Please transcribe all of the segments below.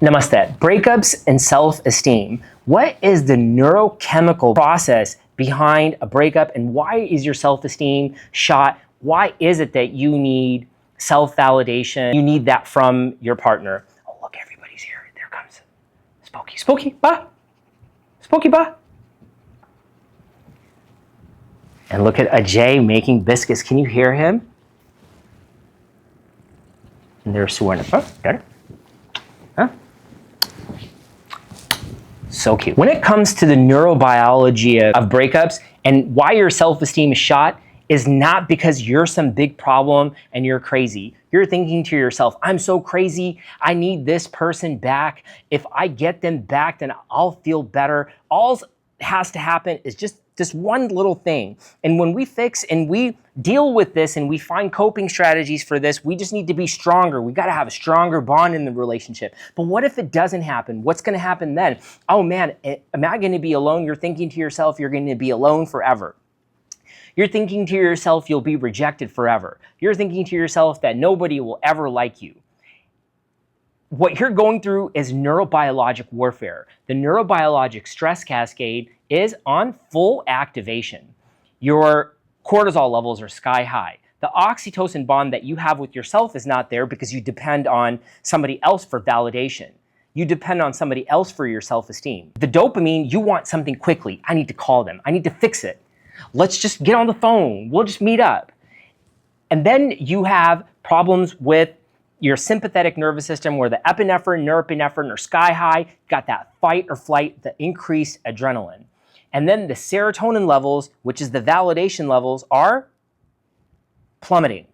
Namaste. Breakups and self-esteem. What is the neurochemical process behind a breakup, and why is your self-esteem shot? Why is it that you need self-validation? You need that from your partner. Oh, look, everybody's here. There comes Spooky. Spooky, ba. Spooky, ba. And look at Ajay making biscuits. Can you hear him? And there's Suwarna. Oh, got it. Huh? So cute. When it comes to the neurobiology of breakups and why your self-esteem is shot is not because you're some big problem and you're crazy. You're thinking to yourself, I'm so crazy, I need this person back. If I get them back, then I'll feel better. All has to happen is just this one little thing. And when we fix and we deal with this and we find coping strategies for this, we just need to be stronger. We gotta have a stronger bond in the relationship. But what if it doesn't happen? What's gonna happen then? Oh man, am I gonna be alone? You're thinking to yourself, you're gonna be alone forever. You're thinking to yourself, you'll be rejected forever. You're thinking to yourself that nobody will ever like you. What you're going through is neurobiologic warfare. The neurobiologic stress cascade is on full activation. Your cortisol levels are sky high. The oxytocin bond that you have with yourself is not there because you depend on somebody else for validation. You depend on somebody else for your self-esteem. The dopamine, you want something quickly. I need to call them. I need to fix it. Let's just get on the phone. We'll just meet up. And then you have problems with your sympathetic nervous system where the epinephrine, norepinephrine are sky high, got that fight or flight, the increased adrenaline. And then the serotonin levels, which is the validation levels, are plummeting.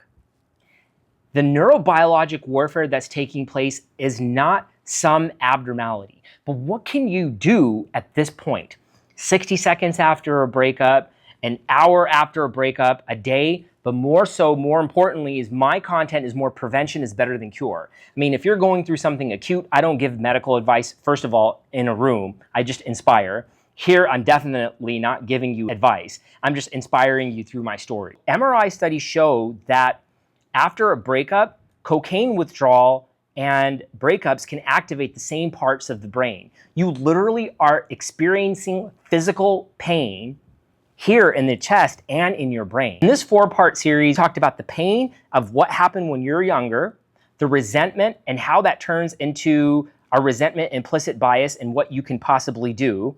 The neurobiologic warfare that's taking place is not some abnormality. But what can you do at this point? 60 seconds after a breakup, an hour after a breakup, a day, but more importantly, is my content is more prevention is better than cure. I mean, if you're going through something acute, I don't give medical advice, first of all, in a room. I just inspire. Here, I'm definitely not giving you advice. I'm just inspiring you through my story. MRI studies show that after a breakup, cocaine withdrawal and breakups can activate the same parts of the brain. You literally are experiencing physical pain here in the chest and in your brain. In this 4-part series, we talked about the pain of what happened when you're younger, the resentment and how that turns into a resentment implicit bias and what you can possibly do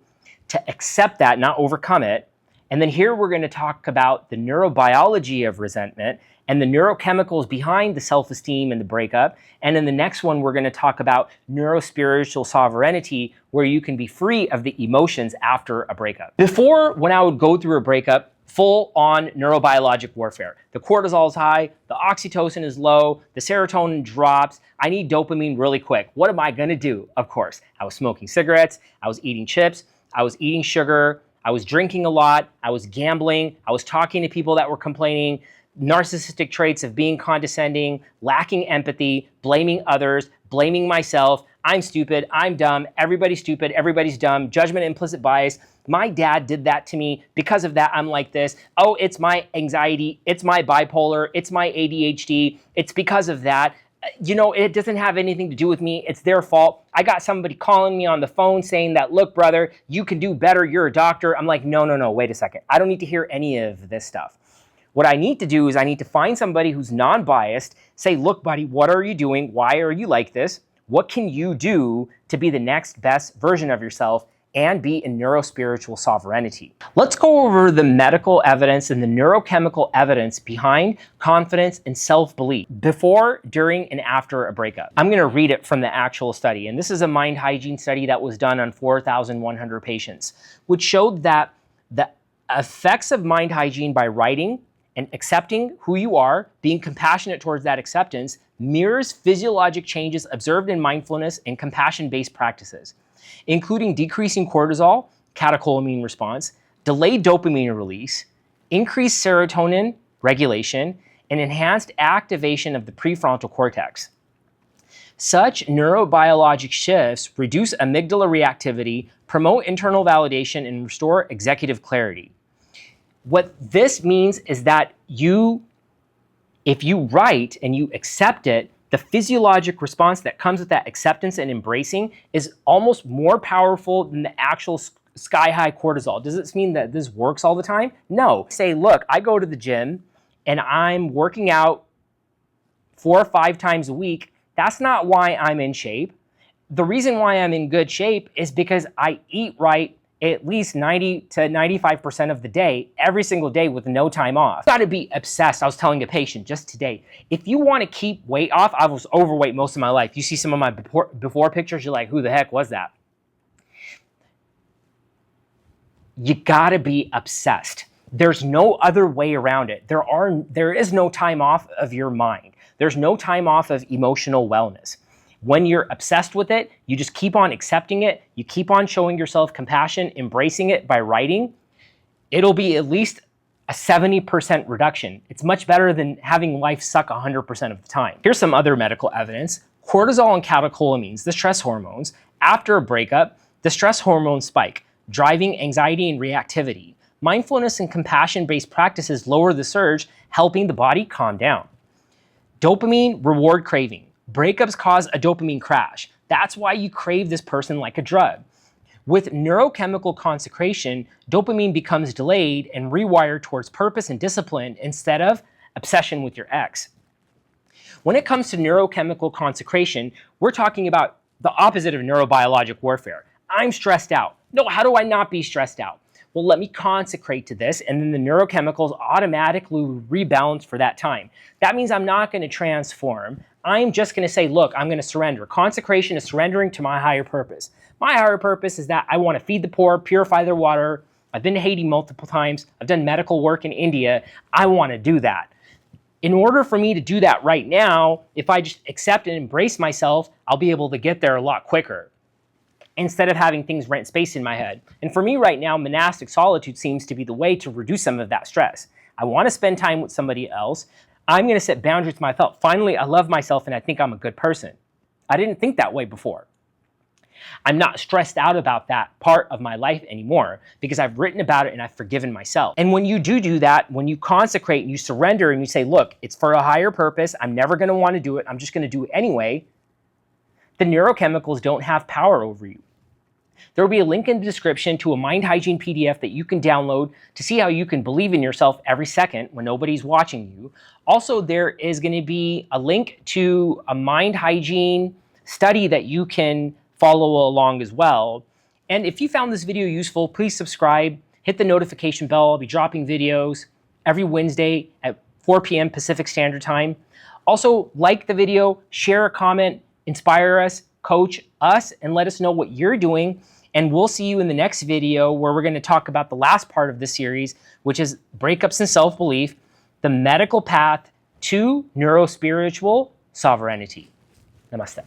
to accept that, not overcome it. And then here we're going to talk about the neurobiology of resentment and the neurochemicals behind the self-esteem and the breakup. And in the next one, we're going to talk about neurospiritual sovereignty, where you can be free of the emotions after a breakup. Before, when I would go through a breakup, full on neurobiologic warfare. The cortisol is high, the oxytocin is low, the serotonin drops. I need dopamine really quick. What am I going to do? Of course, I was smoking cigarettes, I was eating chips, I was eating sugar, I was drinking a lot, I was gambling, I was talking to people that were complaining, narcissistic traits of being condescending, lacking empathy, blaming others, blaming myself. I'm stupid, I'm dumb, everybody's stupid, everybody's dumb, judgment, implicit bias. My dad did that to me. Because of that, I'm like this. Oh, it's my anxiety, it's my bipolar, it's my ADHD. It's because of that. You know, it doesn't have anything to do with me. It's their fault. I got somebody calling me on the phone saying that, look, brother, you can do better. You're a doctor. I'm like, no, wait a second. I don't need to hear any of this stuff. What I need to do is I need to find somebody who's non-biased, say, look, buddy, what are you doing? Why are you like this? What can you do to be the next best version of yourself and be in neurospiritual sovereignty? Let's go over the medical evidence and the neurochemical evidence behind confidence and self-belief before, during, and after a breakup. I'm going to read it from the actual study. And this is a mind hygiene study that was done on 4,100 patients, which showed that the effects of mind hygiene by writing and accepting who you are, being compassionate towards that acceptance, mirrors physiologic changes observed in mindfulness and compassion-based practices, including decreasing cortisol, catecholamine response, delayed dopamine release, increased serotonin regulation, and enhanced activation of the prefrontal cortex. Such neurobiologic shifts reduce amygdala reactivity, promote internal validation, and restore executive clarity. What this means is that if you write and you accept it, The physiologic response that comes with that acceptance and embracing is almost more powerful than the actual sky-high cortisol. Does this mean that this works all the time? No. Say, look, I go to the gym and I'm working out 4 or 5 times a week. That's not why I'm in shape. The reason why I'm in good shape is because I eat right at least 90 to 95% of the day, every single day with no time off. You gotta be obsessed. I was telling a patient just today, if you wanna keep weight off, I was overweight most of my life. You see some of my before pictures, you're like, who the heck was that? You gotta be obsessed. There's no other way around it. There is no time off of your mind. There's no time off of emotional wellness. When you're obsessed with it, you just keep on accepting it. You keep on showing yourself compassion, embracing it by writing. It'll be at least a 70% reduction. It's much better than having life suck 100% of the time. Here's some other medical evidence. Cortisol and catechamines, the stress hormones, after a breakup, the stress hormones spike, driving anxiety and reactivity. Mindfulness and compassion-based practices lower the surge, helping the body calm down. Dopamine reward craving. Breakups cause a dopamine crash. That's why you crave this person like a drug. With neurochemical consecration, dopamine becomes delayed and rewired towards purpose and discipline instead of obsession with your ex. When it comes to neurochemical consecration, we're talking about the opposite of neurobiologic warfare. I'm stressed out. No, how do I not be stressed out? Well, let me consecrate to this, and then the neurochemicals automatically rebalance for that time. That means I'm not going to transform. I'm just going to say, look, I'm going to surrender. Consecration is surrendering to my higher purpose. My higher purpose is that I want to feed the poor, purify their water. I've been to Haiti multiple times. I've done medical work in India. I want to do that. In order for me to do that right now, if I just accept and embrace myself, I'll be able to get there a lot quicker, instead of having things rent space in my head. And for me right now, monastic solitude seems to be the way to reduce some of that stress. I want to spend time with somebody else. I'm going to set boundaries with myself. Finally, I love myself and I think I'm a good person. I didn't think that way before. I'm not stressed out about that part of my life anymore because I've written about it and I've forgiven myself. And when you do that, when you consecrate and you surrender and you say, look, it's for a higher purpose. I'm never going to want to do it. I'm just going to do it anyway. The neurochemicals don't have power over you. There will be a link in the description to a Mind Hygiene PDF that you can download to see how you can believe in yourself every second when nobody's watching you. Also, there is going to be a link to a Mind Hygiene study that you can follow along as well. And if you found this video useful, please subscribe, hit the notification bell. I'll be dropping videos every Wednesday at 4 p.m. Pacific Standard Time. Also, like the video, share a comment, inspire us, coach us, and let us know what you're doing. And we'll see you in the next video where we're going to talk about the last part of this series, which is breakups and self-belief, the medical path to neurospiritual sovereignty. Namaste.